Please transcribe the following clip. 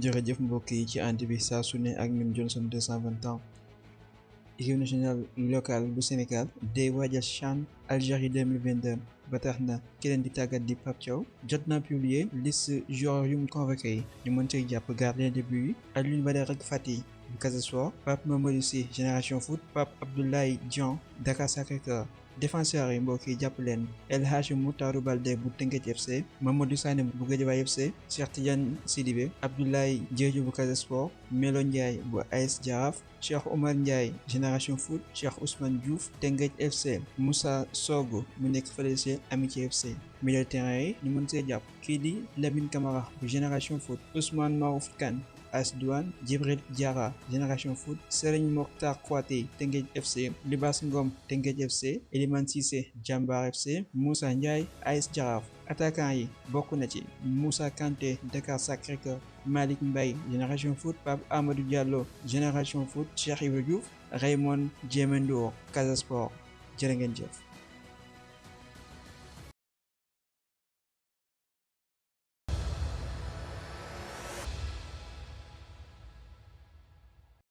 jërëjëf mbokk yi ci ànd bi saa su ne ak ñun Johnson 220 ans. équipe nationale locale bu Sénégal day waajal CHAN Algérie 2022 ba tax na ki leen di tàggat di Pape Thiaw jot naa publier liste joueurs yu mu convoqué yi ñu mën cee jàpp gardien de but yi Alioune Badara Fati bu Casa Sport, Pape Mamadou Sy Génération Foot, Pape Abdoulaye Dian Dakar Sacré-Cœur. défenseurs yi mbokk yi jàpp leen El Hadji Moutarou Baldé bu Teungueth FC, Mamadou Sané bu Guédiawaye FC, Cheikh Tidiane Sidibé, Abdoulaye Diédhiou bu Casa Sport, Melo Ndiaye bu AS Jaraaf, Cheikh Oumar Ndiaye Génération Foot, Cheikh Ousmane Diouf Teungueth FC, Moussa Sogo mu nekk fële ci Amitié FC. milieu de terrain yi ñu mën see jàpp kii di Lamine Camara bu Génération Foot, Ousmane Marouf Kane AS Douane, Djibril Diarra Génération Foot, Serigne Mokhtar Kouyaté Teungueth FC, Libas Ngom Teungueth FC, Elimane Cissé Jambar FC, Moussa Ndiaye AS Jaraaf. attaquant yi bokk na ci Moussa Kanté Dakar Sacré-Cœur, Malick Mbaye Génération Foot, Pape Amadou Diallo Génération Foot, Cheikh Ibrahima Diouf, Raymond Djemendour Casa Sport. jërë ngeen jëf.